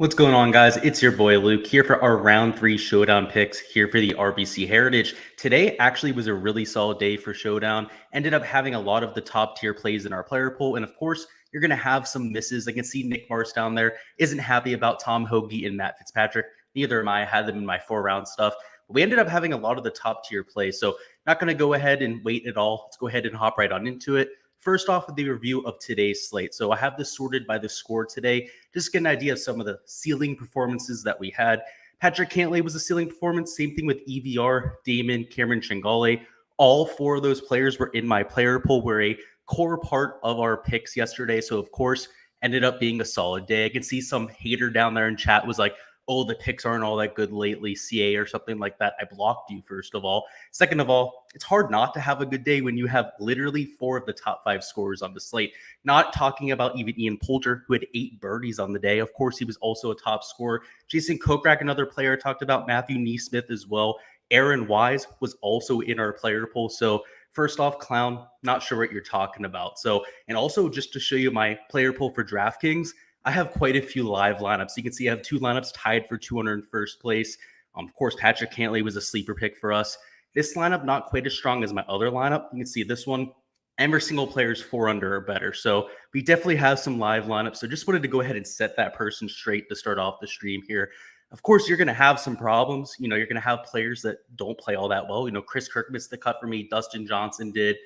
What's going on, guys? It's your boy Luke here for our round 3 Showdown picks here for the RBC Heritage. Today actually was a really solid day for Showdown. Ended up having a lot of the top tier plays in our player pool. And of course, you're going to have some misses. I can see Nick Mars down there isn't happy about Tom Hoagie and Matt Fitzpatrick. Neither am I. I had them in my 4-round stuff. But we ended up having a lot of the top tier plays. So not going to go ahead and wait at all. Let's go ahead and hop right on into it. First off, with the review of today's slate. So I have this sorted by the score today. Just to get an idea of some of the ceiling performances that we had. Patrick Cantlay was a ceiling performance. Same thing with EVR, Damon, Cameron Chingale. All 4 of those players were in my player pool, were a core part of our picks yesterday. So, of course, ended up being a solid day. I can see some hater down there in chat was like, oh, the picks aren't all that good lately, CA or something like that. I blocked you, first of all. Second of all, it's hard not to have a good day when you have literally 4 of the top 5 scorers on the slate. Not talking about even Ian Poulter, who had 8 birdies on the day. Of course, he was also a top scorer. Jason Kokrak, another player I talked about. Matthew Neesmith as well. Aaron Wise was also in our player pool. So first off, clown, not sure what you're talking about. So, and also just to show you my player pool for DraftKings, I have quite a few live lineups. You can see I have 2 lineups tied for 201st place. Of course, Patrick Cantlay was a sleeper pick for us. This lineup, not quite as strong as my other lineup. You can see this one, every single player is 4 under or better. So we definitely have some live lineups. So just wanted to go ahead and set that person straight to start off the stream here. Of course, you're going to have some problems. You're going to have players that don't play all that well. Chris Kirk missed the cut for me. Dustin Johnson did.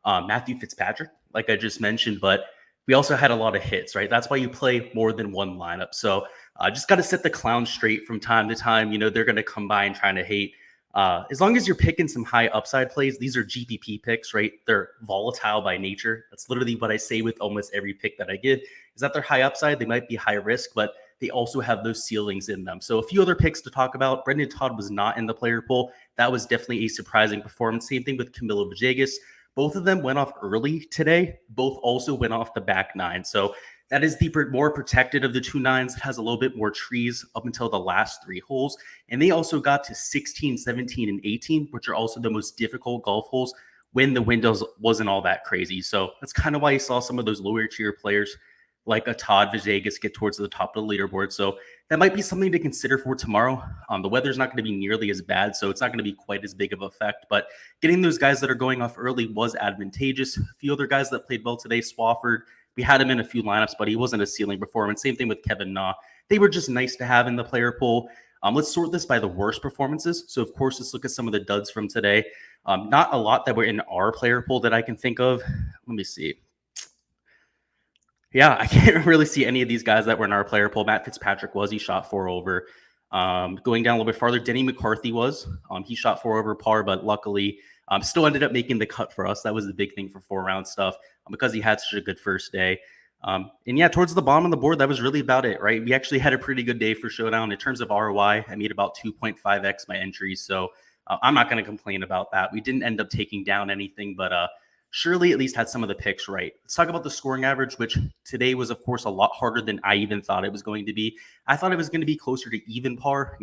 Matthew Fitzpatrick, like I just mentioned, but we also had a lot of hits, right? That's why you play more than one lineup. So just got to set the clown straight from time to time. They're going to come by and trying to hate. As long as you're picking some high upside plays, these are GPP picks, right? They're volatile by nature. That's literally what I say with almost every pick that I give, is that they're high upside. They might be high risk, but they also have those ceilings in them. So a few other picks to talk about. Brendan Todd was not in the player pool. That was definitely a surprising performance. Same thing with Camilo Villegas. Both of them went off early today. Both also went off the back 9. So that is the more protected of the 2 9s. It has a little bit more trees up until the last 3 holes. And they also got to 16, 17, and 18, which are also the most difficult golf holes when the windows wasn't all that crazy. So that's kind of why you saw some of those lower tier players like a Todd Villegas get towards the top of the leaderboard. So that might be something to consider for tomorrow. The weather's not going to be nearly as bad, so it's not going to be quite as big of an effect. But getting those guys that are going off early was advantageous. A few other guys that played well today, Swafford, we had him in a few lineups, but he wasn't a ceiling performance. Same thing with Kevin Na. They were just nice to have in the player pool. Let's sort this by the worst performances. So, of course, let's look at some of the duds from today. Not a lot that were in our player pool that I can think of. Let me see. Yeah, I can't really see any of these guys that were in our player pool. Matt Fitzpatrick he shot 4 over. Going down a little bit farther, Denny McCarthy he shot 4 over par, but luckily still ended up making the cut for us. That was the big thing for 4-round stuff because he had such a good first day. And yeah, towards the bottom of the board, that was really about it, right? We actually had a pretty good day for Showdown. In terms of ROI, I made about 2.5x my entries. So I'm not going to complain about that. We didn't end up taking down anything, but surely at least had some of the picks right. Let's talk about the scoring average, which today was, of course, a lot harder than I even thought it was going to be. I thought it was going to be closer to even par,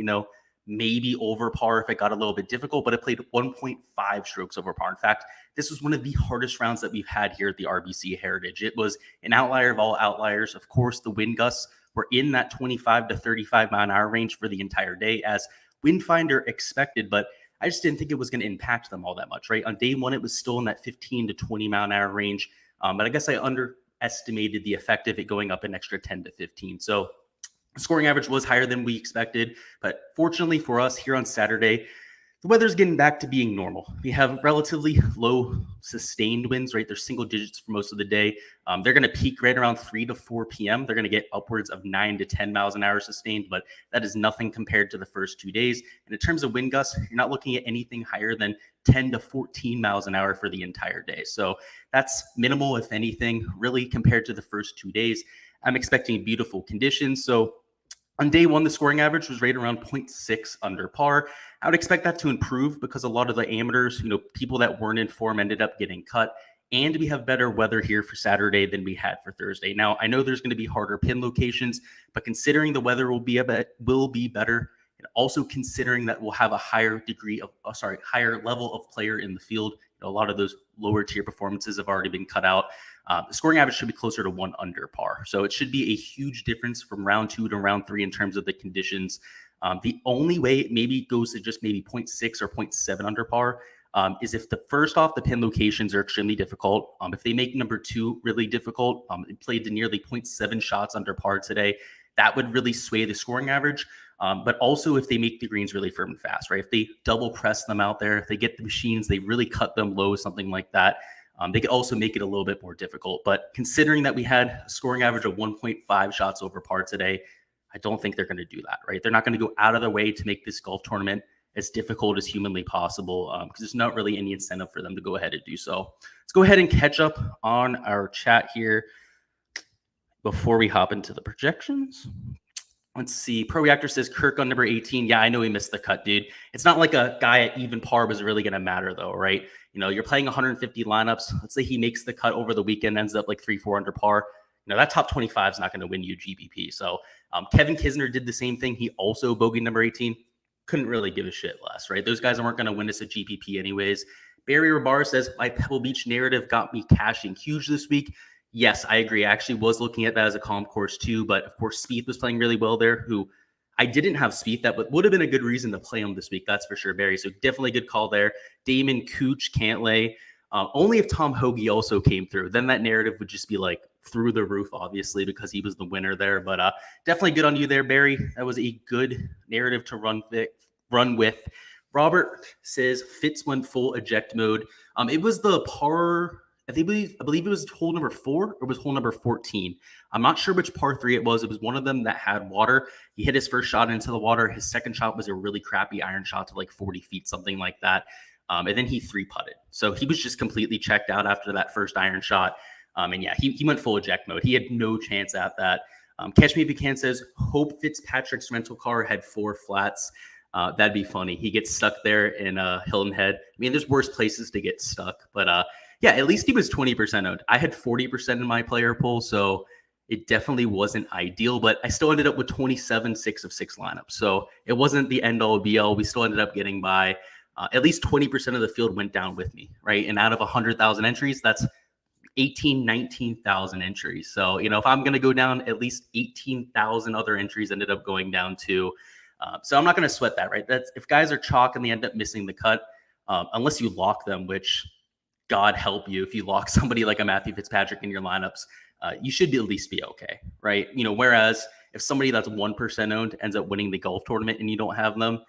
maybe over par if it got a little bit difficult, but it played 1.5 strokes over par. In fact, this was one of the hardest rounds that we've had here at the RBC Heritage. It was an outlier of all outliers. Of course, the wind gusts were in that 25 to 35 mile an hour range for the entire day as wind finder expected, but I just didn't think it was going to impact them all that much, right? On day 1, it was still in that 15 to 20 mile an hour range. But I guess I underestimated the effect of it going up an extra 10 to 15. So the scoring average was higher than we expected. But fortunately for us here on Saturday, the weather's getting back to being normal. We have relatively low sustained winds, right? They're single digits for most of the day. They're going to peak right around 3 to 4 p.m. They're going to get upwards of 9 to 10 miles an hour sustained, but that is nothing compared to the first 2 days. And in terms of wind gusts, you're not looking at anything higher than 10 to 14 miles an hour for the entire day. So that's minimal, if anything, really compared to the first 2 days. I'm expecting beautiful conditions. So on day 1, the scoring average was right around 0.6 under par. I would expect that to improve because a lot of the amateurs, people that weren't in form ended up getting cut. And we have better weather here for Saturday than we had for Thursday. Now, I know there's going to be harder pin locations, but considering the weather will be better, and also considering that we'll have a higher level of player in the field. A lot of those lower tier performances have already been cut out. The scoring average should be closer to 1 under par. So it should be a huge difference from round 2 to round 3 in terms of the conditions. The only way it maybe goes to just maybe 0.6 or 0.7 under par is if the pin locations are extremely difficult. If they make number 2 really difficult, it played to nearly 0.7 shots under par today. That would really sway the scoring average. But also if they make the greens really firm and fast, right? If they double press them out there, if they get the machines, they really cut them low, something like that. They could also make it a little bit more difficult. But considering that we had a scoring average of 1.5 shots over par today, I don't think they're going to do that, right? They're not going to go out of their way to make this golf tournament as difficult as humanly possible because there's not really any incentive for them to go ahead and do so. Let's go ahead and catch up on our chat here before we hop into the projections. Let's see. Pro Reactor says Kirk on number 18. Yeah, I know he missed the cut, dude. It's not like a guy at even par was really going to matter, though, right? You're playing 150 lineups. Let's say he makes the cut over the weekend, ends up like 3-4 under par. That top 25 is not going to win you GPP. So Kevin Kisner did the same thing. He also bogeyed number 18. Couldn't really give a shit less, right? Those guys weren't going to win us a GPP anyways. Barry Rabar says, my Pebble Beach narrative got me cashing huge this week. Yes, I agree. I actually was looking at that as a calm course too, but of course, Spieth was playing really well there, who I didn't have Spieth. That would have been a good reason to play him this week. That's for sure, Barry. So definitely a good call there. Damon, Cooch, Cantlay. Only if Tom Hoagie also came through, then that narrative would just be like through the roof, obviously, because he was the winner there. But definitely good on you there, Barry. That was a good narrative to run with. Robert says Fitz went full eject mode. It was the par. I believe it was hole number 4 or was hole number 14. I'm not sure which par 3 it was. It was one of them that had water. He hit his first shot into the water. His second shot was a really crappy iron shot to like 40 feet, something like that. And then he 3-putted. So he was just completely checked out after that first iron shot. And yeah, he went full eject mode. He had no chance at that. Catch Me If You Can says, hope Fitzpatrick's rental car had 4 flats. That'd be funny. He gets stuck there in Hilton Head. I mean, there's worse places to get stuck. But yeah, at least he was 20% owned. I had 40% in my player pool, so it definitely wasn't ideal. But I still ended up with 27 6 of 6 lineups. So it wasn't the end-all be-all. We still ended up getting by. At least 20% of the field went down with me, right? And out of 100,000 entries, that's 19,000 entries. So, if I'm going to go down, at least 18,000 other entries ended up going down too. So I'm not going to sweat that, right? That's if guys are chalk and they end up missing the cut, unless you lock them, which God help you, if you lock somebody like a Matthew Fitzpatrick in your lineups, you should at least be okay, right? Whereas if somebody that's 1% owned ends up winning the golf tournament and you don't have them,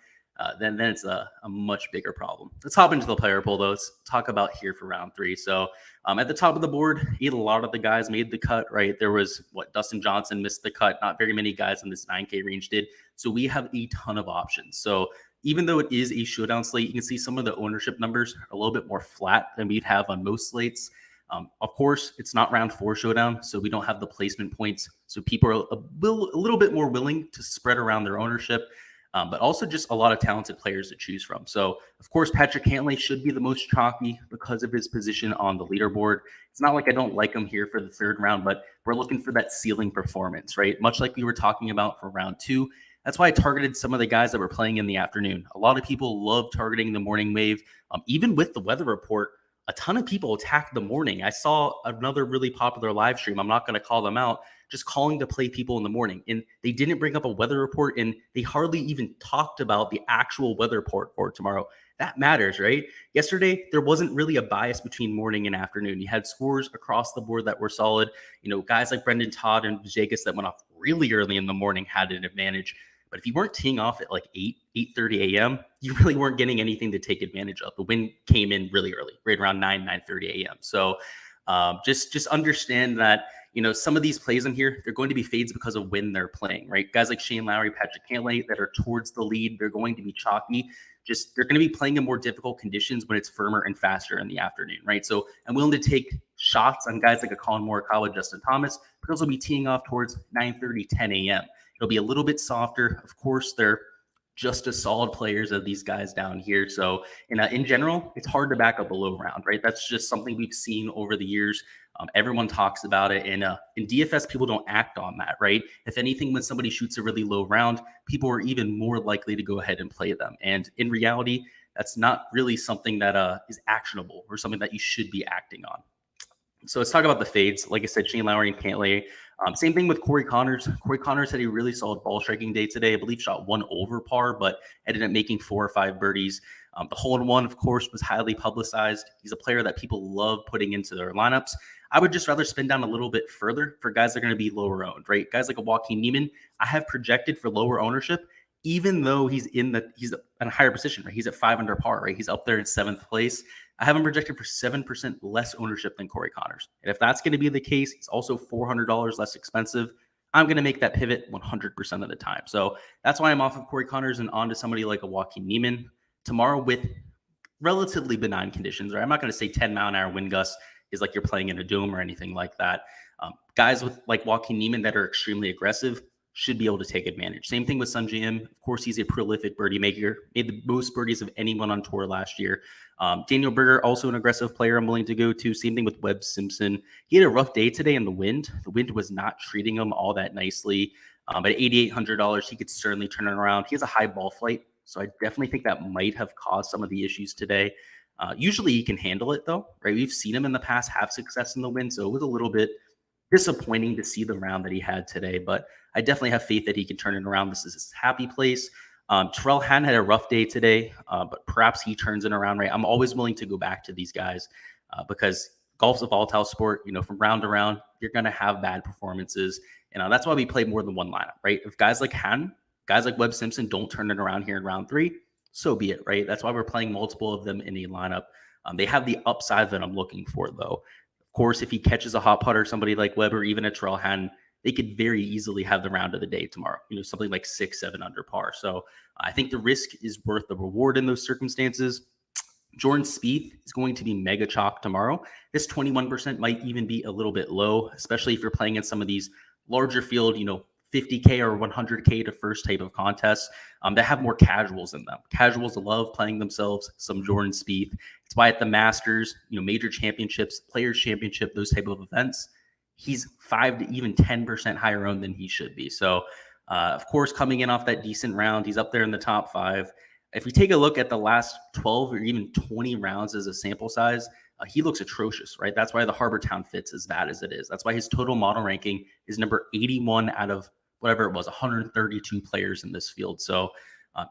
then it's a much bigger problem. Let's hop into the player pool, though. Let's talk about here for round 3. So at the top of the board, a lot of the guys made the cut, right? There was, Dustin Johnson missed the cut. Not very many guys in this 9K range did. So we have a ton of options. So even though it is a showdown slate, you can see some of the ownership numbers are a little bit more flat than we'd have on most slates. Of course, it's not round 4 showdown, so we don't have the placement points. So people are a little bit more willing to spread around their ownership. But also just a lot of talented players to choose from. So, of course, Patrick Cantlay should be the most chalky because of his position on the leaderboard. It's not like I don't like him here for the 3rd round, but we're looking for that ceiling performance, right? Much like we were talking about for round 2. That's why I targeted some of the guys that were playing in the afternoon. A lot of people love targeting the morning wave. Even with the weather report, a ton of people attacked the morning. I saw another really popular live stream. I'm not going to call them out, just calling to play people in the morning. And they didn't bring up a weather report, and they hardly even talked about the actual weather report for tomorrow. That matters, right? Yesterday, there wasn't really a bias between morning and afternoon. You had scores across the board that were solid. Guys like Brendan Todd and Vegas that went off really early in the morning had an advantage. But if you weren't teeing off at like 8:30 a.m., you really weren't getting anything to take advantage of. The wind came in really early, right around 9:30 a.m. So just understand that, some of these plays in here, they're going to be fades because of when they're playing, right? Guys like Shane Lowry, Patrick Cantlay that are towards the lead, they're going to be chalky. They're going to be playing in more difficult conditions when it's firmer and faster in the afternoon, right? So I'm willing to take shots on guys like a Colin Morikawa, Justin Thomas, but those will be teeing off towards 9:30, 10 a.m. It'll be a little bit softer. Of course, they're just as solid players as these guys down here. So in general, it's hard to back up a low round, right? That's just something we've seen over the years. Everyone talks about it, and in DFS, people don't act on that, right? If anything, when somebody shoots a really low round, people are even more likely to go ahead and play them. And in reality, that's not really something that is actionable or something that you should be acting on. So let's talk about the fades. Like I said, Shane Lowry and Cantlay. Same thing with Corey Connors. Corey Connors had a really solid ball striking day today. I believe shot 1 over par, but ended up making 4 or 5 birdies. The hole-in-one, of course, was highly publicized. He's a player that people love putting into their lineups. I would just rather spin down a little bit further for guys that are going to be lower owned, right? Guys like a Joaquin Niemann, I have projected for lower ownership, even though he's in a higher position, right? He's at 5 under par, right? He's up there in 7th place. I have him projected for 7% less ownership than Corey Connors. And if that's going to be the case, he's also $400 less expensive. I'm going to make that pivot 100% of the time. So that's why I'm off of Corey Connors and on to somebody like a Joaquin Niemann tomorrow with relatively benign conditions, right? I'm not going to say 10-mile-an-hour wind gusts is like you're playing in a dome or anything like that. Guys with like Joaquin Niemann that are extremely aggressive should be able to take advantage. Same thing with Sungjae Im. Of course, he's a prolific birdie maker, made the most birdies of anyone on tour last year. Daniel Berger, also an aggressive player I'm willing to go to. Same thing with Webb Simpson. He had a rough day today in the wind. The wind was not treating him all that nicely. At $8,800, he could certainly turn it around. He has a high ball flight, so I definitely think that might have caused some of the issues today. Usually he can handle it, though, right? We've seen him in the past have success in the wind, so it was a little bit disappointing to see the round that he had today, but I definitely have faith that he can turn it around. This is his happy place. Terrell Hatton had a rough day today, but perhaps he turns it around, right? I'm always willing to go back to these guys because golf's a volatile sport. From round to round, you're going to have bad performances. And that's why we play more than one lineup, right? If guys like Hatton, guys like Webb Simpson don't turn it around here in round 3, so be it, right? That's why we're playing multiple of them in a lineup. They have the upside that I'm looking for, though. Of course, if he catches a hot putter, somebody like Webb or even a Terrell Hatton, they could very easily have the round of the day tomorrow, something like 6, 7 under par. So I think the risk is worth the reward in those circumstances. Jordan Spieth is going to be mega chalk tomorrow. This 21% might even be a little bit low, especially if you're playing in some of these larger field, 50K or 100K to first type of contests that have more casuals in them. Casuals love playing themselves some Jordan Spieth. It's why at the Masters, major championships, Players Championship, those type of events, he's 5 to even 10% higher owned than he should be. So, of course, coming in off that decent round, he's up there in the top 5. If we take a look at the last 12 or even 20 rounds as a sample size, he looks atrocious, right? That's why the Harbour Town fits as bad as it is. That's why his total model ranking is number 81 out of whatever it was, 132 players in this field. So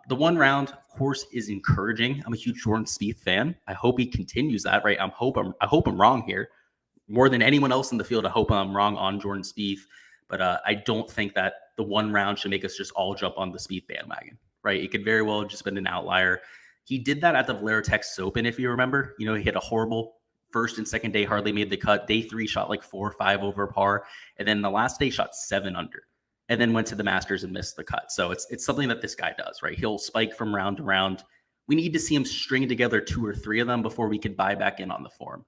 the one round, of course, is encouraging. I'm a huge Jordan Spieth fan. I hope he continues that, right? I hope I'm wrong here. More than anyone else in the field, I hope I'm wrong on Jordan Spieth. But I don't think that the one round should make us just all jump on the Spieth bandwagon, right? It could very well have just been an outlier. He did that at the Valero Texas Open, if you remember. He hit a horrible first and second day, hardly made the cut. Day 3 shot like 4 or 5 over par. And then the last day shot 7 under. And then went to the Masters and missed the cut. So it's something that this guy does, right? He'll spike from round to round. We need to see him string together 2 or 3 of them before we can buy back in on the form.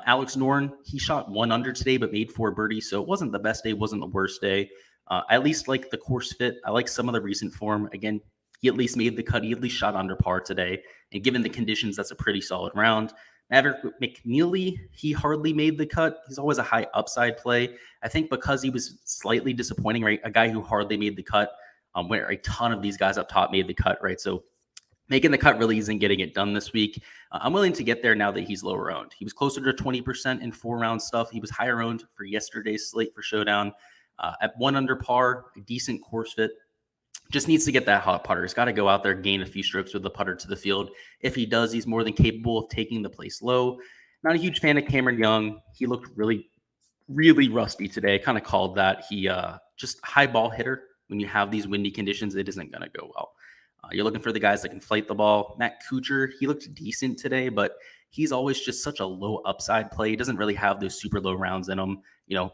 Alex Noren, he shot 1 under today, but made 4 birdies. So it wasn't the best day, wasn't the worst day. I at least like the course fit. I like some of the recent form. Again, he at least made the cut. He at least shot under par today. And given the conditions, that's a pretty solid round. Maverick McNeely, he hardly made the cut. He's always a high upside play. I think because he was slightly disappointing, right? A guy who hardly made the cut, where a ton of these guys up top made the cut, right? So making the cut really isn't getting it done this week. I'm willing to get there now that he's lower owned. He was closer to 20% in 4-round stuff. He was higher owned for yesterday's slate for Showdown. At 1 under par, a decent course fit. Just needs to get that hot putter. He's got to go out there, gain a few strokes with the putter to the field. If he does, he's more than capable of taking the place low. Not a huge fan of Cameron Young. He looked really, really rusty today. Kind of called that. He just high ball hitter. When you have these windy conditions, it isn't going to go well. You're looking for the guys that can flight the ball. Matt Kuchar, he looked decent today, but he's always just such a low upside play. He doesn't really have those super low rounds in him.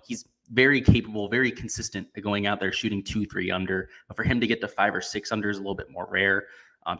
He's very capable, very consistent at going out there shooting 2, 3 under. But for him to get to 5 or 6 under is a little bit more rare.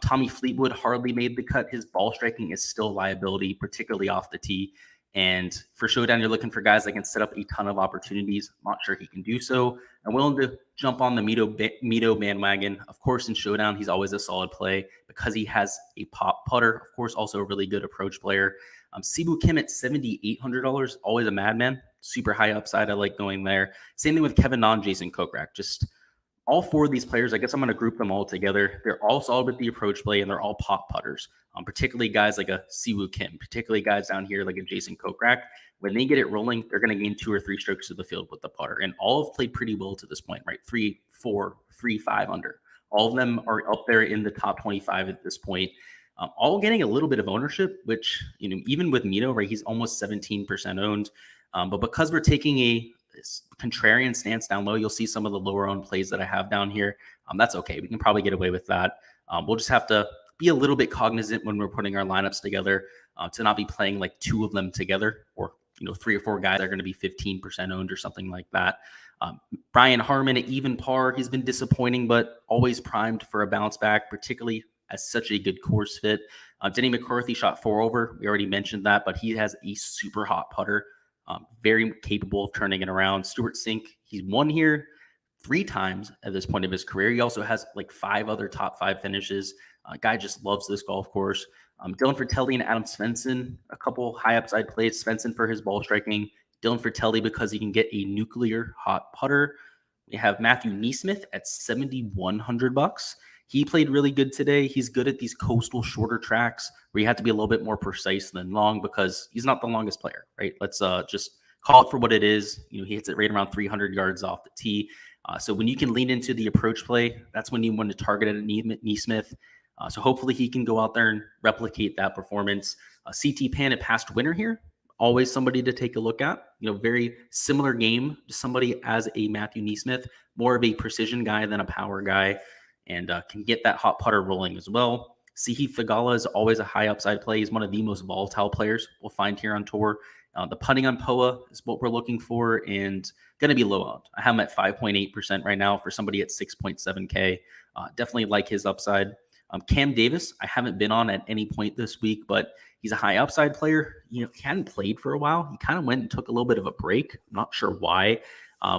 Tommy Fleetwood hardly made the cut. His ball striking is still a liability, particularly off the tee. And for Showdown, you're looking for guys that can set up a ton of opportunities. I'm not sure he can do so. I'm willing to jump on the Mito bandwagon. Of course, in Showdown, he's always a solid play because he has a pop putter. Of course, also a really good approach player. Sibu Kim at $7,800, always a madman. Super high upside. I like going there. Same thing with Kevin Non, Jason Kokrak. Just all four of these players, I guess I'm going to group them all together. They're all solid with the approach play, and they're all pop putters. Particularly guys like a Siwoo Kim, particularly guys down here like a Jason Kokrak. When they get it rolling, they're going to gain 2 or 3 strokes to the field with the putter. And all have played pretty well to this point, right? 3, 4, 3, 5 under. All of them are up there in the top 25 at this point. All getting a little bit of ownership, which, even with Mito, right, he's almost 17% owned. But because we're taking a contrarian stance down low, you'll see some of the lower owned plays that I have down here. That's okay. We can probably get away with that. We'll just have to be a little bit cognizant when we're putting our lineups together to not be playing like 2 of them together, or 3 or 4 guys are going to be 15% owned or something like that. Brian Harmon at even par, he's been disappointing, but always primed for a bounce back, particularly as such a good course fit. Denny McCarthy shot 4 over. We already mentioned that, but he has a super hot putter. Very capable of turning it around. Stuart Sink, he's won here 3 times at this point of his career. He also has like 5 other top 5 finishes. Guy just loves this golf course. Dylan Fratelli and Adam Svensson, a couple high upside plays. Svensson for his ball striking. Dylan Fratelli because he can get a nuclear hot putter. We have Matthew Neesmith at $7,100. He played really good today. He's good at these coastal shorter tracks where you have to be a little bit more precise than long because he's not the longest player, right? Let's just call it for what it is. He hits it right around 300 yards off the tee. So when you can lean into the approach play, that's when you want to target at Neesmith. So hopefully he can go out there and replicate that performance. CT Pan at past winner here. Always somebody to take a look at. Very similar game to somebody as a Matthew Neesmith, more of a precision guy than a power guy, and can get that hot putter rolling as well. Sahith Theegala is always a high upside play. He's one of the most volatile players we'll find here on tour. The putting on POA is what we're looking for, and going to be low owned. I have him at 5.8% right now for somebody at 6.7K. Definitely like his upside. Cam Davis, I haven't been on at any point this week, but he's a high upside player. He hadn't played for a while. He kind of went and took a little bit of a break. I'm not sure why.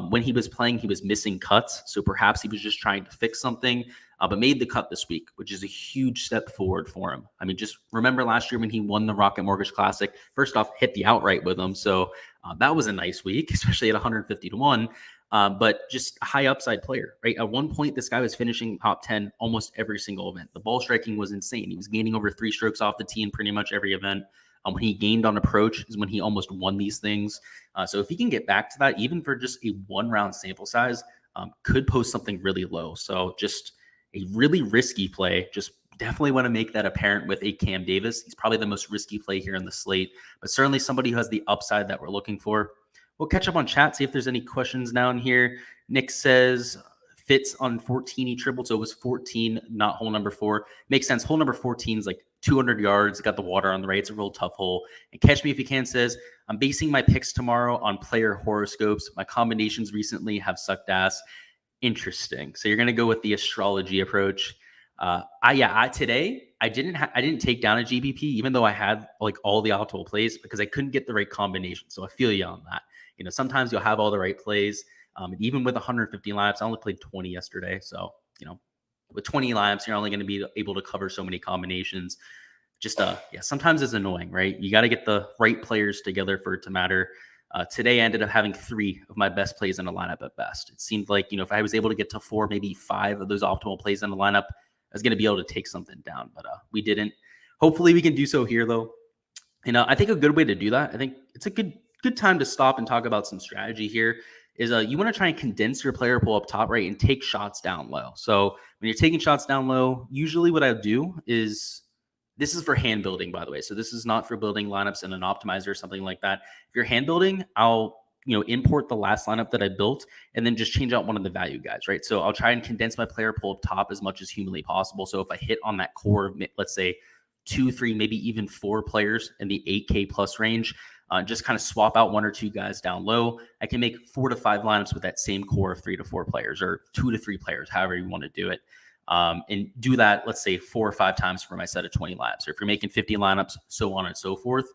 When he was playing, he was missing cuts. So perhaps he was just trying to fix something, but made the cut this week, which is a huge step forward for him. I mean, just remember last year when he won the Rocket Mortgage Classic, first off, hit the outright with him. So that was a nice week, especially at 150 to 1. But just a high upside player, right? At one point, this guy was finishing top 10 almost every single event. The ball striking was insane. He was gaining over 3 strokes off the tee in pretty much every event. When he gained on approach is when he almost won these things. So if he can get back to that, even for just a 1-round sample size, could post something really low. So just a really risky play. Just definitely want to make that apparent with a Cam Davis. He's probably the most risky play here in the slate, but certainly somebody who has the upside that we're looking for. We'll catch up on chat, see if there's any questions down here. Nick says, Fitz on 14, he tripled, so it was 14, not hole number 4. Makes sense. Hole number 14 is like 200 yards, got the water on the right. It's a real tough hole. And Catch Me If You Can says, I'm basing my picks tomorrow on player horoscopes. My combinations recently have sucked ass. Interesting. So you're going to go with the astrology approach. Today I didn't take down a GPP, even though I had like all the optimal plays, because I couldn't get the right combination. So I feel you on that. Sometimes you'll have all the right plays. Even with 150 laps, I only played 20 yesterday. So, with 20 laps, you're only going to be able to cover so many combinations. Just, sometimes it's annoying, right? You got to get the right players together for it to matter. Today I ended up having 3 of my best plays in a lineup at best. It seemed like, if I was able to get to 4, maybe 5 of those optimal plays in the lineup, I was going to be able to take something down, but we didn't. Hopefully we can do so here, though. I think a good way to do that, I think it's a good time to stop and talk about some strategy here, is you want to try and condense your player pool up top, right, and take shots down low. So when you're taking shots down low, usually what I do is, this is for hand building, by the way. So this is not for building lineups in an optimizer or something like that. If you're hand building, I'll import the last lineup that I built and then just change out one of the value guys, right? So I'll try and condense my player pool up top as much as humanly possible. So if I hit on that core, let's say 2, 3, maybe even 4 players in the 8K plus range, just kind of swap out 1 or 2 guys down low, I can make 4 to 5 lineups with that same core of 3 to 4 players, or 2 to 3 players, however you want to do it. And do that, let's say 4 or 5 times for my set of 20 laps. Or if you're making 50 lineups, so on and so forth.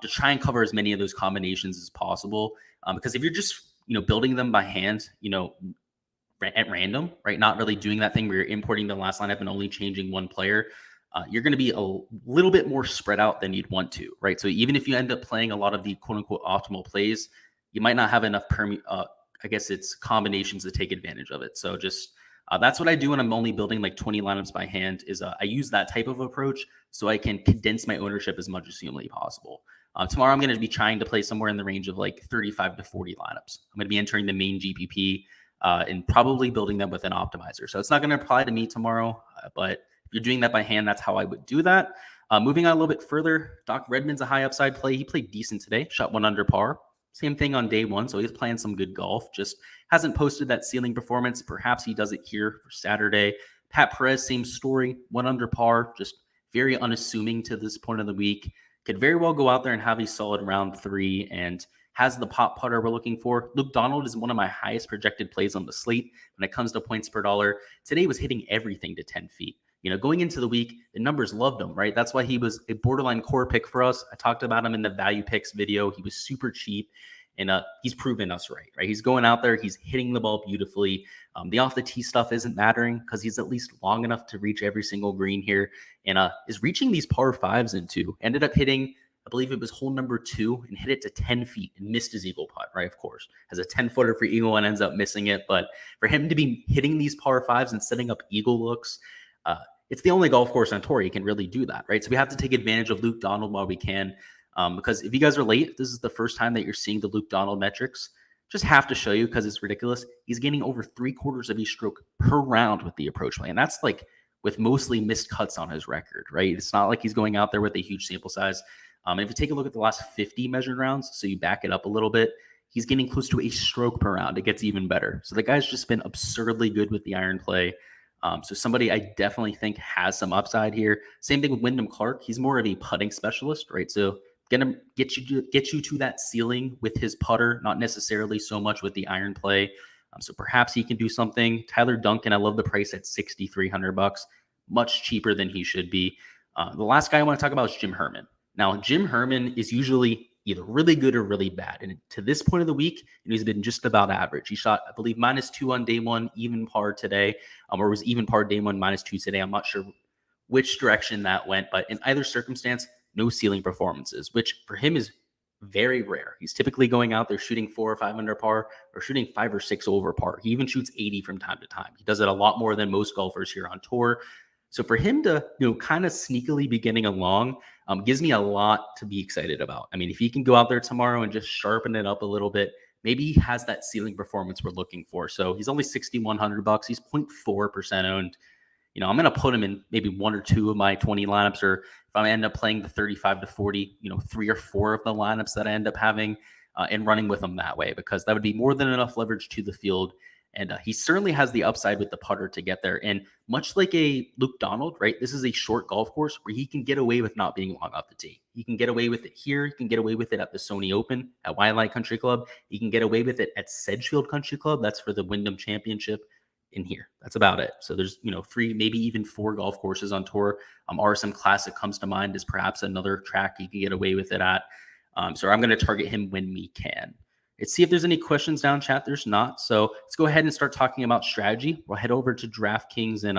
to try and cover as many of those combinations as possible. Because if you're just, building them by hand, at random, right? Not really doing that thing where you're importing the last lineup and only changing one player. You're going to be a little bit more spread out than you'd want to, right? So even if you end up playing a lot of the quote unquote optimal plays, you might not have enough I guess it's combinations to take advantage of it. So just that's what I do when I'm only building like 20 lineups by hand. Is I use that type of approach so I can condense my ownership as much as humanly possible. Tomorrow I'm going to be trying to play somewhere in the range of like 35 to 40 lineups. I'm going to be entering the main GPP and probably building them with an optimizer. So it's not going to apply to me tomorrow, but if you're doing that by hand, that's how I would do that. Moving on a little bit further, Doc Redman's a high upside play. He played decent today, shot 1 under par. Same thing on day one, so he's playing some good golf. Just hasn't posted that ceiling performance. Perhaps he does it here for Saturday. Pat Perez, same story, 1 under par, just very unassuming to this point of the week. Could very well go out there and have a solid round 3 and has the pop putter we're looking for. Luke Donald is one of my highest projected plays on the slate when it comes to points per dollar. Today was hitting everything to 10 feet. Going into the week, the numbers loved him, right? That's why he was a borderline core pick for us. I talked about him in the value picks video. He was super cheap, and he's proven us right? He's going out there. He's hitting the ball beautifully. The off the tee stuff isn't mattering because he's at least long enough to reach every single green here, and is reaching these par 5s into. Ended up hitting, I believe it was hole number 2, and hit it to 10 feet and missed his eagle putt, right? Of course, has a 10-footer for eagle and ends up missing it. But for him to be hitting these par 5s and setting up eagle looks, it's the only golf course on tour he can really do that, right? So we have to take advantage of Luke Donald while we can. Because if you guys are late, if this is the first time that you're seeing the Luke Donald metrics, just have to show you because it's ridiculous. He's gaining over 3/4 of each stroke per round with the approach play. And that's like with mostly missed cuts on his record, right? It's not like he's going out there with a huge sample size. And if you take a look at the last 50 measured rounds, so you back it up a little bit, he's getting close to a stroke per round. It gets even better. So the guy's just been absurdly good with the iron play. So somebody I definitely think has some upside here. Same thing with Wyndham Clark. He's more of a putting specialist, right? So gonna get you to that ceiling with his putter, not necessarily so much with the iron play. So perhaps he can do something. Tyler Duncan, I love the price at $6,300, much cheaper than he should be. The last guy I want to talk about is Jim Herman. Now, Jim Herman is usually either really good or really bad. And to this point of the week, he's been just about average. He shot, I believe, -2 on day one, even par today, or was even par day one, -2 today. I'm not sure which direction that went, but in either circumstance, no ceiling performances, which for him is very rare. He's typically going out there shooting 4 or 5 under par or shooting 5 or 6 over par. He even shoots 80 from time to time. He does it a lot more than most golfers here on tour. So for him to, kind of sneakily be getting along gives me a lot to be excited about. I mean, if he can go out there tomorrow and just sharpen it up a little bit, maybe he has that ceiling performance we're looking for. So he's only $6,100. He's 0.4% owned. I'm going to put him in maybe 1 or 2 of my 20 lineups, or if I end up playing the 35 to 40, 3 or 4 of the lineups that I end up having and running with him that way, because that would be more than enough leverage to the field. And he certainly has the upside with the putter to get there. And much like a Luke Donald, right? This is a short golf course where he can get away with not being long off the tee. He can get away with it here. He can get away with it at the Sony Open, at Wildlight Country Club. He can get away with it at Sedgefield Country Club. That's for the Wyndham Championship. In here, that's about it. So there's 3, maybe even 4 golf courses on tour. RSM Classic comes to mind as perhaps another track you can get away with it at. So I'm going to target him when we can. Let's see if there's any questions down chat. There's not. So let's go ahead and start talking about strategy. We'll head over to Draftkings and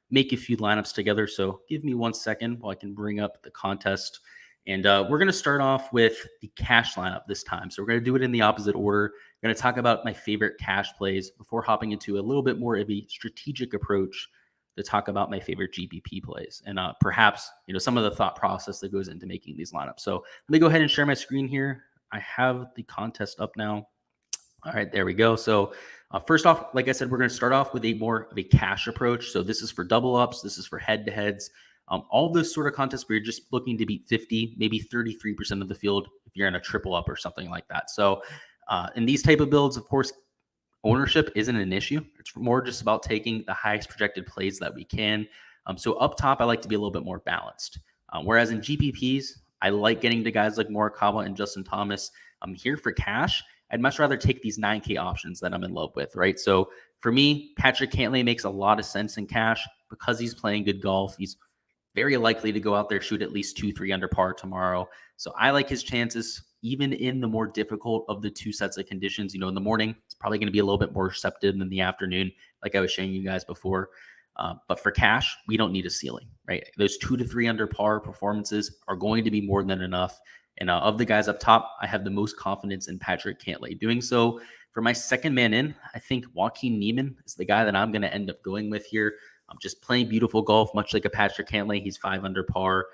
make a few lineups together. So give me 1 second while I can bring up the contest. And we're going to start off with the cash lineup this time. So we're going to do it in the opposite order. I'm going to talk about my favorite cash plays before hopping into a little bit more of a strategic approach to talk about my favorite GPP plays and perhaps, some of the thought process that goes into making these lineups. So let me go ahead and share my screen here. I have the contest up now. All right, there we go. So first off, like I said, we're going to start off with more of a cash approach. So this is for double ups. This is for head-to-heads. All those sort of contests where you're just looking to beat 50, maybe 33% of the field if you're in a triple up or something like that. So in these type of builds, of course, ownership isn't an issue. It's more just about taking the highest projected plays that we can. So up top, I like to be a little bit more balanced. Whereas in GPPs, I like getting to guys like Morikawa and Justin Thomas. I'm here for cash. I'd much rather take these 9K options that I'm in love with, right? So for me, Patrick Cantlay makes a lot of sense in cash because he's playing good golf. He's very likely to go out there, shoot at least 2-3 under par tomorrow. So I like his chances, even in the more difficult of the two sets of conditions. In the morning, it's probably going to be a little bit more receptive than the afternoon, like I was showing you guys before. But for cash, we don't need a ceiling, right? Those 2-3 under par performances are going to be more than enough. And of the guys up top, I have the most confidence in Patrick Cantlay doing so. For my second man in, I think Joaquin Niemann is the guy that I'm going to end up going with here. I'm just playing beautiful golf, much like a Patrick Cantlay. He's 5 under par.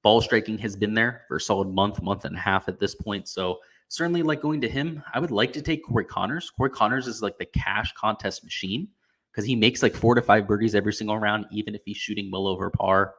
Ball striking has been there for a solid month and a half at this point. So certainly like going to him. I would like to take Corey Connors. Corey Connors is like the cash contest machine because he makes like 4 to 5 birdies every single round, even if he's shooting well over par.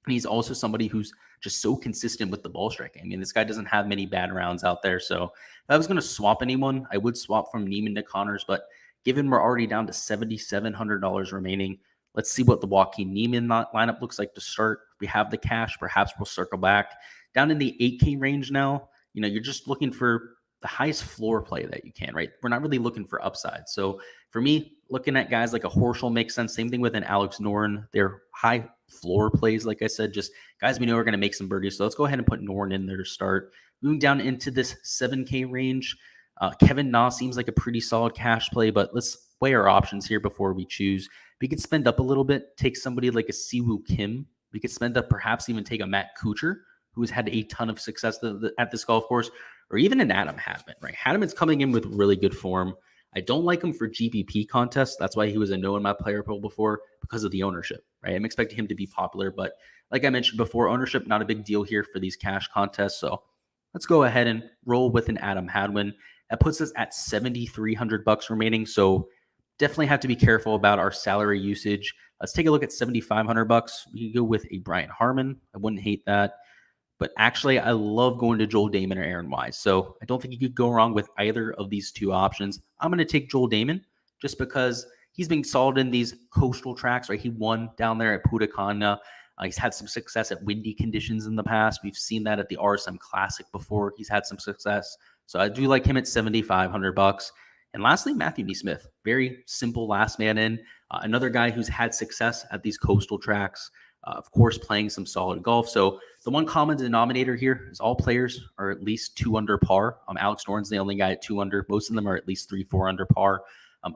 And he's also somebody who's just so consistent with the ball striking. I mean, this guy doesn't have many bad rounds out there. So if I was going to swap anyone, I would swap from Niemann to Connors. But given we're already down to $7,700 remaining, let's see what the Joaquin Niemann lineup looks like to start. If we have the cash, perhaps we'll circle back. Down in the 8K range now, you're just looking for the highest floor play that you can, right? We're not really looking for upside. So for me, looking at guys like a Horschel makes sense. Same thing with an Alex Noren. They're high floor plays, like I said, just guys we know are going to make some birdies. So let's go ahead and put Noren in there to start. Moving down into this 7K range, Kevin Na seems like a pretty solid cash play, but let's weigh our options here before we choose. We could spend up a little bit, take somebody like a Siwoo Kim. We could spend up, perhaps even take a Matt Kuchar, who has had a ton of success at this golf course, or even an Adam Hadman, right? Hadman's coming in with really good form. I don't like him for GPP contests. That's why he was a no in my player pool before, because of the ownership, right? I'm expecting him to be popular, but like I mentioned before, ownership, not a big deal here for these cash contests. So let's go ahead and roll with an Adam Hadwin. That puts us at $7,300 remaining. So definitely have to be careful about our salary usage. Let's take a look at $7,500. We could go with a Brian Harmon. I wouldn't hate that. But actually, I love going to Joel Damon or Aaron Wise. So I don't think you could go wrong with either of these two options. I'm going to take Joel Damon just because he's been solid in these coastal tracks, right? He won down there at Putacana. He's had some success at windy conditions in the past. We've seen that at the RSM Classic before. He's had some success. So I do like him at $7,500. And lastly, Matthew NeSmith, very simple last man in. Another guy who's had success at these coastal tracks, of course, playing some solid golf. So the one common denominator here is all players are at least 2 under par. Alex Noren's the only guy at 2 under. Most of them are at least 3-4 under par.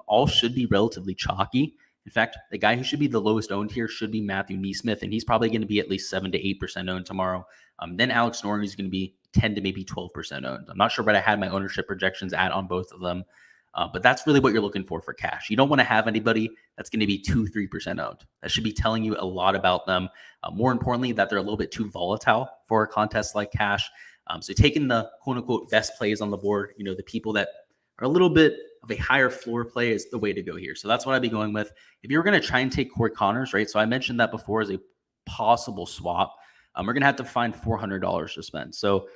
All should be relatively chalky. In fact, the guy who should be the lowest owned here should be Matthew NeSmith, and he's probably going to be at least 7 to 8% owned tomorrow. Then Alex Noren is going to be 10 to maybe 12% owned. I'm not sure what I had my ownership projections at on both of them. But that's really what you're looking for cash. You don't want to have anybody that's going to be 2-3% owned. That should be telling you a lot about them. More importantly, that they're a little bit too volatile for a contest like cash. So taking the quote unquote best plays on the board, the people that are a little bit of a higher floor play is the way to go here. So that's what I'd be going with. If you were going to try and take Corey Connors, right? So I mentioned that before as a possible swap. We're going to have to find $400 to spend. So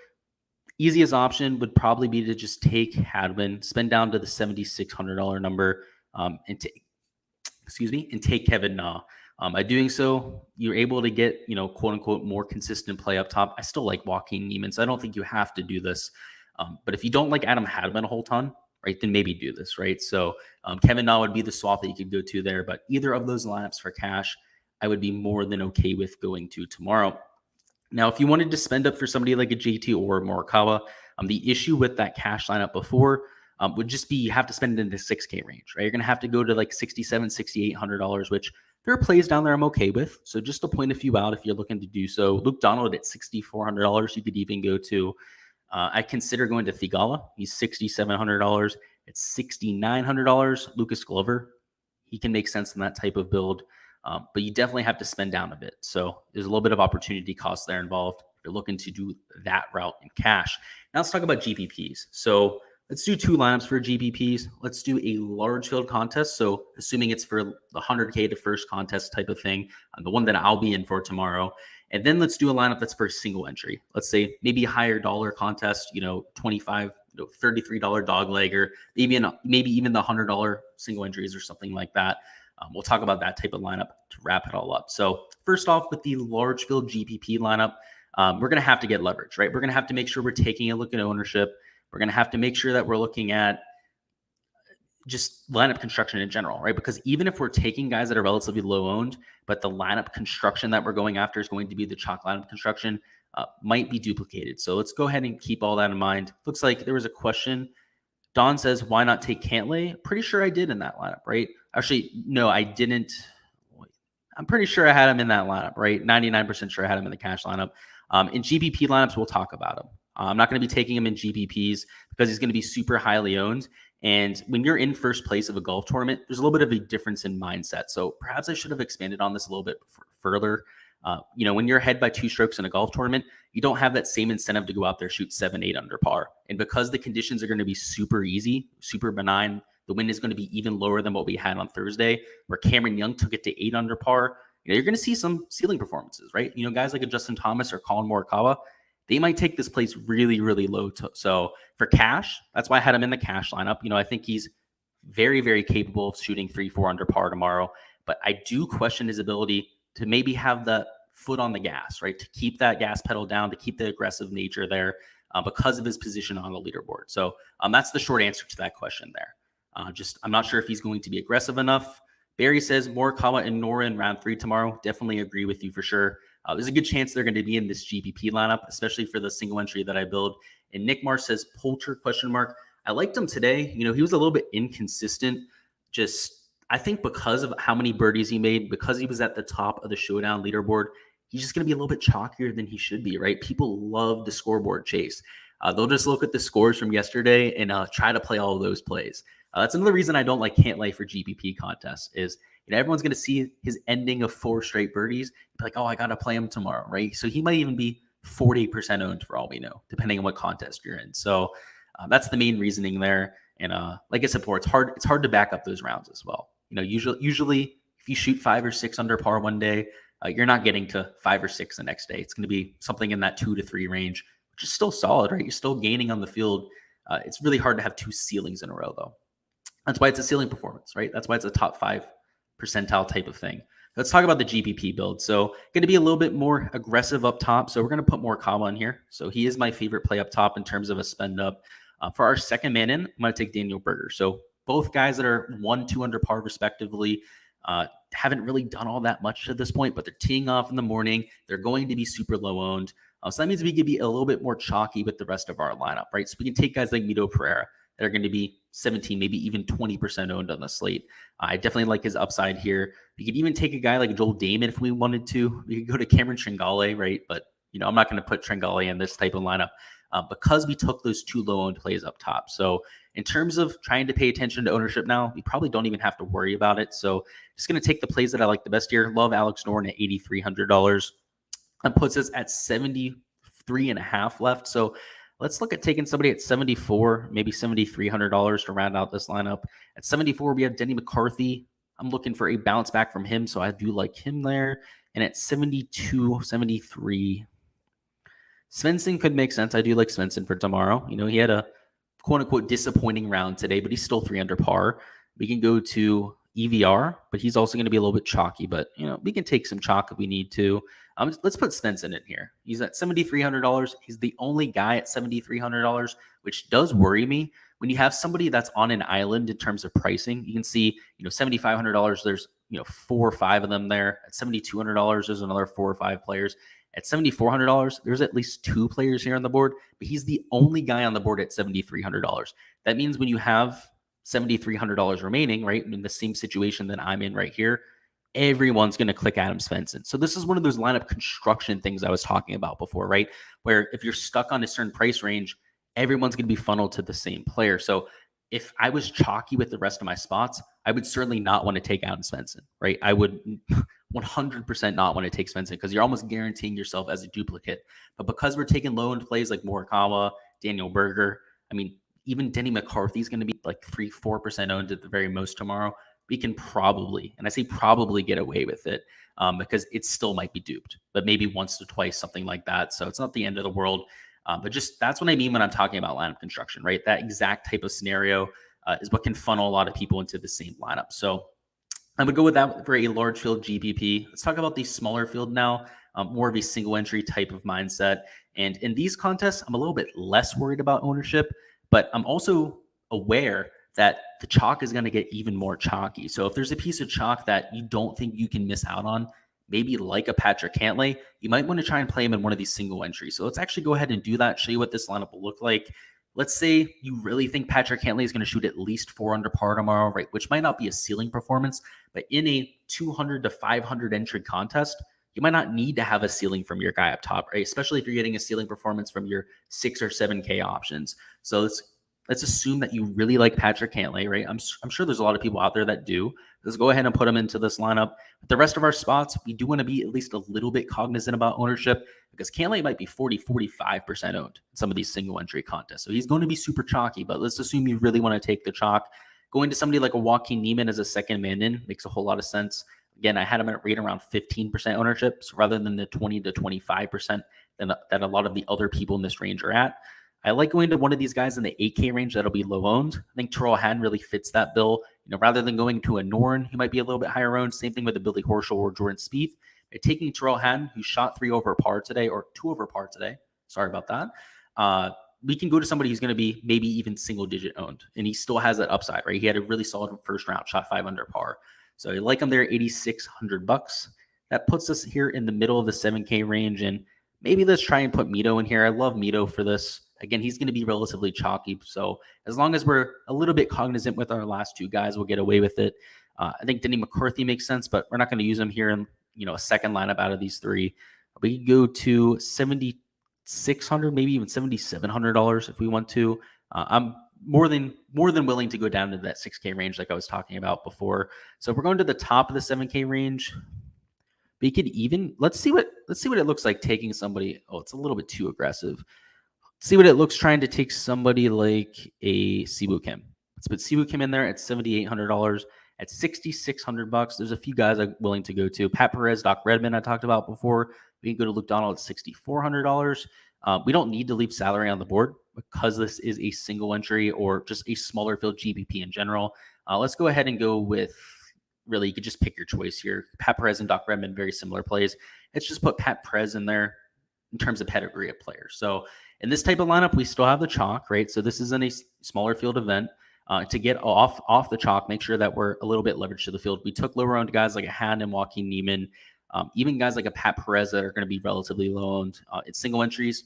easiest option would probably be to just take Hadwin, spend down to the $7,600 number, and take Kevin Na. By doing so, you're able to get, quote unquote, more consistent play up top. I still like Joaquin Niemann, so I don't think you have to do this. But if you don't like Adam Hadwin a whole ton, right, then maybe do this, right? So Kevin Na would be the swap that you could go to there. But either of those lineups for cash, I would be more than okay with going to tomorrow. Now, if you wanted to spend up for somebody like a JT or a Morikawa, the issue with that cash lineup before would just be you have to spend it in the 6K range, right? You're going to have to go to like $6,700, $6,800, which there are plays down there I'm okay with. So just to point a few out if you're looking to do so. Luke Donald at $6,400. You could even go to, I consider going to Thigala. He's $6,700. It's $6,900. Lucas Glover, he can make sense in that type of build. But you definitely have to spend down a bit. So there's a little bit of opportunity cost there involved if you're looking to do that route in cash. Now let's talk about GPPs. So let's do 2 lineups for GPPs. Let's do a large field contest. So assuming it's for the 100K to first contest type of thing, the one that I'll be in for tomorrow. And then let's do a lineup that's for a single entry. Let's say maybe a higher dollar contest, $25, $33 dog leg, or maybe even the $100 single entries or something like that. We'll talk about that type of lineup to wrap it all up. So first off, with the large field GPP lineup, we're going to have to get leverage, right? We're going to have to make sure we're taking a look at ownership. We're going to have to make sure that we're looking at just lineup construction in general, right? Because even if we're taking guys that are relatively low owned, but the lineup construction that we're going after is going to be the chalk lineup construction, might be duplicated. So let's go ahead and keep all that in mind. Looks like there was a question. Don says, why not take Cantlay? Pretty sure I did in that lineup, right? Actually, no, I didn't. I'm pretty sure I had him in that lineup, right? 99% sure I had him in the cash lineup. In GPP lineups, we'll talk about him. I'm not going to be taking him in GPPs because he's going to be super highly owned. And when you're in first place of a golf tournament, there's a little bit of a difference in mindset. So perhaps I should have expanded on this a little bit further. When you're ahead by 2 strokes in a golf tournament, you don't have that same incentive to go out there, shoot 7, 8 under par. And because the conditions are going to be super easy, super benign, the wind is going to be even lower than what we had on Thursday, where Cameron Young took it to 8 under par. You're going to see some ceiling performances, right? Guys like a Justin Thomas or Colin Morikawa, they might take this place really, really low. So for cash, that's why I had him in the cash lineup. I think he's very, very capable of shooting 3, 4 under par tomorrow. But I do question his ability to maybe have the foot on the gas, right? To keep that gas pedal down, to keep the aggressive nature there because of his position on the leaderboard. So that's the short answer to that question there. I'm not sure if he's going to be aggressive enough. Barry says Morikawa and Nora in round 3 tomorrow. Definitely agree with you for sure. There's a good chance they're going to be in this GPP lineup, especially for the single entry that I build. And Nick Mars says Poulter ? I liked him today. He was a little bit inconsistent. I think because of how many birdies he made, because he was at the top of the Showdown leaderboard, he's just going to be a little bit chalkier than he should be, right? People love the scoreboard chase. They'll just look at the scores from yesterday and try to play all of those plays. That's another reason I don't like Cantlay for GPP contests is, everyone's going to see his ending of 4 straight birdies, be like, oh, I got to play him tomorrow, right? So he might even be 40% owned for all we know, depending on what contest you're in. So that's the main reasoning there. And like I said before, it's hard to back up those rounds as well. Usually if you shoot 5 or 6 under par one day, you're not getting to 5 or 6 the next day. It's going to be something in that 2 to 3 range, which is still solid, right? You're still gaining on the field. It's really hard to have 2 ceilings in a row, though. That's why it's a ceiling performance, right? That's why it's a top 5 percentile type of thing. Let's talk about the GPP build. So going to be a little bit more aggressive up top. So we're going to put Morikawa in here. So he is my favorite play up top in terms of a spend up. For our second man in, I'm going to take Daniel Berger. So both guys that are 1, 2 under par respectively, haven't really done all that much to this point, but they're teeing off in the morning. They're going to be super low owned. So that means we could be a little bit more chalky with the rest of our lineup, right? So we can take guys like Mito Pereira that are going to be 17, maybe even 20% owned on the slate. I definitely like his upside here. We could even take a guy like Joel Damon if we wanted to. We could go to Cameron Tringale, right? But, I'm not going to put Tringale in this type of lineup because we took those 2 low-owned plays up top. So in terms of trying to pay attention to ownership now, we probably don't even have to worry about it. So just going to take the plays that I like the best here. Love Alex Noren at $8,300. That puts us at 73.5 left. So let's look at taking somebody at 74, maybe $7,300 to round out this lineup. At 74, we have Denny McCarthy. I'm looking for a bounce back from him, so I do like him there. And at 72, 73, Svensson could make sense. I do like Svensson for tomorrow. He had a quote-unquote disappointing round today, but he's still 3 under par. We can go to EVR, but he's also going to be a little bit chalky. But, we can take some chalk if we need to. Let's put Svensson in here. He's at $7,300. He's the only guy at $7,300, which does worry me. When you have somebody that's on an island in terms of pricing, you can see, $7,500, there's, 4 or 5 of them there. At $7,200, there's another 4 or 5 players. At $7,400, there's at least 2 players here on the board, but he's the only guy on the board at $7,300. That means when you have $7,300 remaining, right, in the same situation that I'm in right here, everyone's going to click Adam Svensson. So this is one of those lineup construction things I was talking about before, right? Where if you're stuck on a certain price range, everyone's going to be funneled to the same player. So if I was chalky with the rest of my spots, I would certainly not want to take Adam Svensson, right? I would 100% not want to take Svensson because you're almost guaranteeing yourself as a duplicate. But because we're taking low-end plays like Morikawa, Daniel Berger, even Denny McCarthy is going to be like 3-4% owned at the very most tomorrow. We can probably, and I say probably, get away with it because it still might be duped, but maybe once or twice, something like that. So it's not the end of the world. But just that's what I mean when I'm talking about lineup construction, right? That exact type of scenario is what can funnel a lot of people into the same lineup. So I would go with that for a large field GPP. Let's talk about the smaller field now, more of a single entry type of mindset. And in these contests, I'm a little bit less worried about ownership, but I'm also aware that the chalk is going to get even more chalky. So if there's a piece of chalk that you don't think you can miss out on, maybe like a Patrick Cantlay, you might want to try and play him in one of these single entries. So let's actually go ahead and do that, show you what this lineup will look like. Let's say you really think Patrick Cantlay is going to shoot at least 4 under par tomorrow, right? Which might not be a ceiling performance, but in a 200 to 500 entry contest, you might not need to have a ceiling from your guy up top, right? Especially if you're getting a ceiling performance from your 6 or 7K options. So let's assume that you really like Patrick Cantlay, right? I'm sure there's a lot of people out there that do. Let's go ahead and put him into this lineup. But the rest of our spots, we do want to be at least a little bit cognizant about ownership because Cantlay might be 40-45% owned in some of these single entry contests. So he's going to be super chalky, but let's assume you really want to take the chalk. Going to somebody like a Joaquin Niemann as a second man in makes a whole lot of sense. Again, I had him at right around 15% ownership, so rather than the 20 to 25% that a lot of the other people in this range are at. I like going to one of these guys in the 8K range that'll be low owned. I think Terrell Hatton really fits that bill. Rather than going to a Noren, who might be a little bit higher owned, same thing with a Billy Horschel or Jordan Spieth. Taking Terrell Hatton, who shot 3 over par today, or 2 over par today. Sorry about that. We can go to somebody who's going to be maybe even single digit owned, and he still has that upside, right? He had a really solid first round, shot 5 under par. So I like him there, $8,600. That puts us here in the middle of the 7K range, and maybe let's try and put Mito in here. I love Mito for this. Again, he's going to be relatively chalky. So as long as we're a little bit cognizant with our last 2 guys, we'll get away with it. I think Denny McCarthy makes sense, but we're not going to use him here in a second lineup out of these 3. We can go to $7,600, maybe even $7,700 if we want to. I'm more than willing to go down to that 6K range like I was talking about before. So if we're going to the top of the 7K range, we could even let's see what it looks like taking somebody. Oh, it's a little bit too aggressive. See what it looks trying to take somebody like a Siwoo Kim. Let's put Siwoo Kim in there at $7,800. At $6,600, there's a few guys I'm willing to go to. Pat Perez, Doc Redman, I talked about before. We can go to Luke Donald at $6,400. We don't need to leave salary on the board because this is a single entry or just a smaller field GPP in general. Let's go ahead and go with, really, you could just pick your choice here. Pat Perez and Doc Redman, very similar plays. Let's just put Pat Perez in there in terms of pedigree of players. So in this type of lineup, we still have the chalk, right? So this isn't a smaller field event. To get off the chalk, make sure that we're a little bit leveraged to the field. We took lower owned guys like a Han and Joaquin Niemann, even guys like a Pat Perez that are going to be relatively low owned. It's single entries,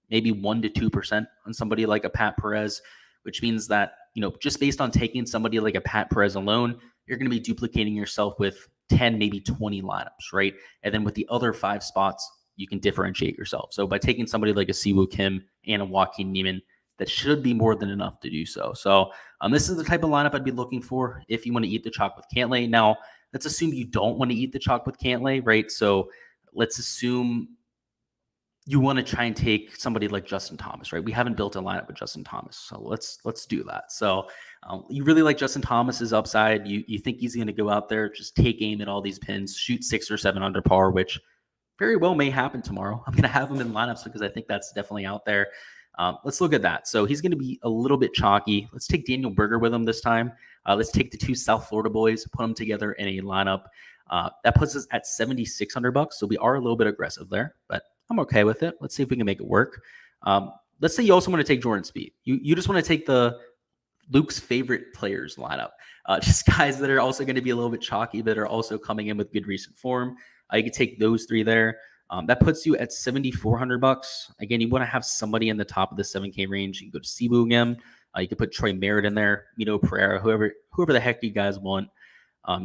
maybe 1 to 2% on somebody like a Pat Perez, which means that, just based on taking somebody like a Pat Perez alone, you're going to be duplicating yourself with 10, maybe 20 lineups, right? And then with the other 5 spots, you can differentiate yourself. So by taking somebody like a Siwoo Kim and a Joaquin Niemann, that should be more than enough to do so. So this is the type of lineup I'd be looking for if you want to eat the chalk with Cantlay. Now, let's assume you don't want to eat the chalk with Cantlay, right? So let's assume you want to try and take somebody like Justin Thomas, right? We haven't built a lineup with Justin Thomas, so let's do that. So you really like Justin Thomas's upside. You think he's going to go out there, just take aim at all these pins, shoot 6 or 7 under par, which very well may happen tomorrow. I'm going to have him in lineups because I think that's definitely out there. Let's look at that. So he's going to be a little bit chalky. Let's take Daniel Berger with him this time. Let's take the 2 South Florida boys, put them together in a lineup. That puts us at $7,600. So we are a little bit aggressive there, but I'm okay with it. Let's see if we can make it work. Let's say you also want to take Jordan Spieth. You just want to take the Luke's favorite players lineup. Just guys that are also going to be a little bit chalky, but are also coming in with good recent form. You can take those 3 there. That puts you at $7,400. Again, you want to have somebody in the top of the 7K range. You can go to Siwoo again. You can put Troy Merritt in there, Mito Pereira, whoever the heck you guys want.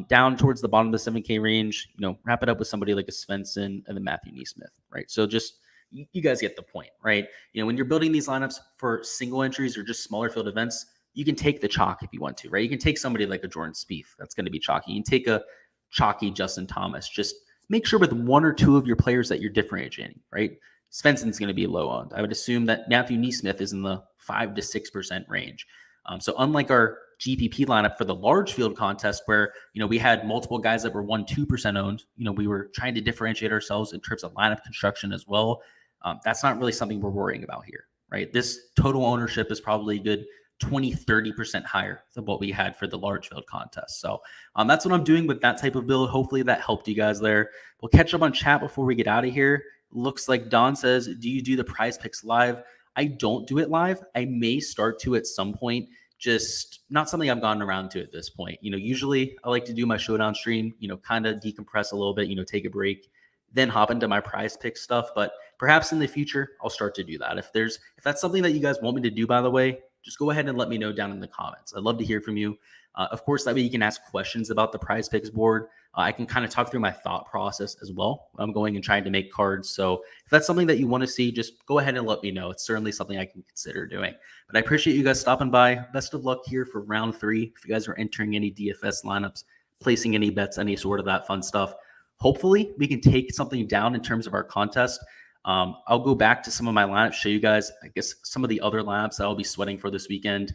Down towards the bottom of the 7K range, wrap it up with somebody like a Svensson and then Matthew Neesmith, right? So just, you guys get the point, right? When you're building these lineups for single entries or just smaller field events, you can take the chalk if you want to, right? You can take somebody like a Jordan Spieth. That's going to be chalky. You can take a chalky Justin Thomas. Just make sure with 1 or 2 of your players that you're differentiating, right? Svensson's going to be low owned. I would assume that Matthew Neesmith is in the 5 to 6% range. So unlike our GPP lineup for the large field contest where, we had multiple guys that were 1-2% owned, we were trying to differentiate ourselves in terms of lineup construction as well. That's not really something we're worrying about here, right? This total ownership is probably a good 20-30% higher than what we had for the large field contest. So that's what I'm doing with that type of build. Hopefully that helped you guys there. We'll catch up on chat before we get out of here. Looks like Don says, do you do the Prize Picks live? I don't do it live. I may start to at some point, just not something I've gotten around to at this point. Usually I like to do my Showdown stream, kind of decompress a little bit, take a break, then hop into my prize pick stuff. But perhaps in the future, I'll start to do that. If that's something that you guys want me to do, by the way, just go ahead and let me know down in the comments. I'd love to hear from you. Of course, that way you can ask questions about the prize picks board. I can kind of talk through my thought process as well when I'm going and trying to make cards. So if that's something that you want to see, just go ahead and let me know. It's certainly something I can consider doing. But I appreciate you guys stopping by. Best of luck here for round 3. If you guys are entering any DFS lineups, placing any bets, any sort of that fun stuff, hopefully we can take something down in terms of our contest. I'll go back to some of my lineups, show you guys, I guess, some of the other lineups that I'll be sweating for this weekend,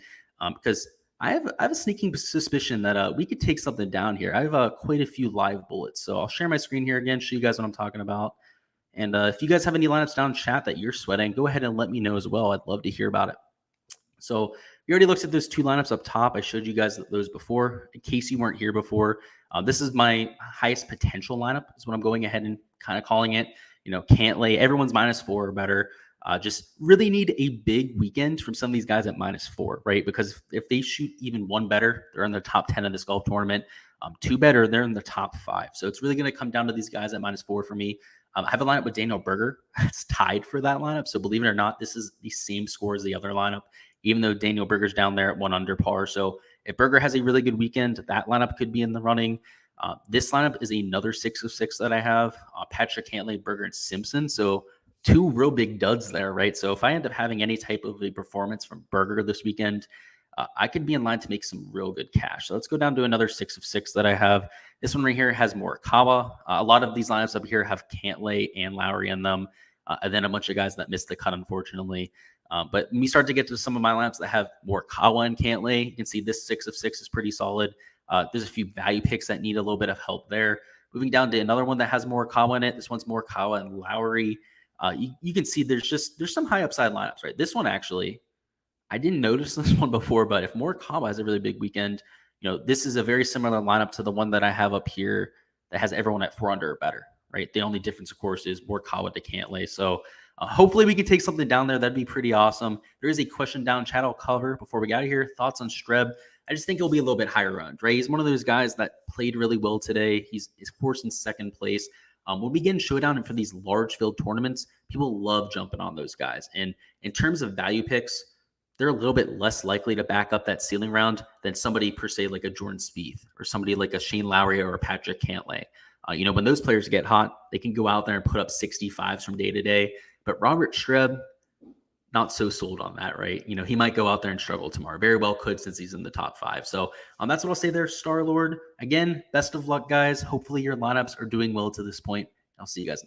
because I have a sneaking suspicion that we could take something down here. I have quite a few live bullets. So I'll share my screen here again, show you guys what I'm talking about. And if you guys have any lineups down in chat that you're sweating, go ahead and let me know as well. I'd love to hear about it. So we already looked at those 2 lineups up top. I showed you guys those before. In case you weren't here before, this is my highest potential lineup is what I'm going ahead and kind of calling it. Can't lay. Everyone's -4 or better. Just really need a big weekend from some of these guys at -4, right? Because if they shoot even 1 better, they're in the top 10 of this golf tournament. 2 better, they're in the top 5. So it's really going to come down to these guys at -4 for me. I have a lineup with Daniel Berger. It's tied for that lineup. So believe it or not, this is the same score as the other lineup, even though Daniel Berger's down there at 1 under par. So if Berger has a really good weekend, that lineup could be in the running. This lineup is another 6 of 6 that I have. Patrick Cantlay, Berger, and Simpson. So 2 real big duds there, right? So if I end up having any type of a performance from Berger this weekend, I could be in line to make some real good cash. So let's go down to another 6 of 6 that I have. This one right here has Morikawa. A lot of these lineups up here have Cantlay and Lowry in them, and then a bunch of guys that missed the cut, unfortunately. But when we start to get to some of my lineups that have Morikawa and Cantlay, you can see this 6 of 6 is pretty solid. There's a few value picks that need a little bit of help there. Moving down to another one that has Morikawa in it. This one's Morikawa and Lowry. You can see there's some high upside lineups, right? This one actually, I didn't notice this one before, but if Morikawa has a really big weekend, this is a very similar lineup to the one that I have up here that has everyone at 4 under or better, right? The only difference, of course, is Morikawa to Cantlay. So hopefully we can take something down there. That'd be pretty awesome. There is a question down chat I'll cover before we get out of here. Thoughts on Streb? I just think he'll be a little bit higher owned, right? He's one of those guys that played really well today. He's of course in 2nd place. When we get in Showdown and for these large field tournaments, people love jumping on those guys. And in terms of value picks, they're a little bit less likely to back up that ceiling round than somebody per se like a Jordan Spieth or somebody like a Shane Lowry or a Patrick Cantlay. When those players get hot, they can go out there and put up 65s from day to day. But Robert Streb, not so sold on that, right? He might go out there and struggle tomorrow. Very well could, since he's in the top 5. So that's what I'll say there, Star Lord. Again, best of luck, guys. Hopefully your lineups are doing well to this point. I'll see you guys next time.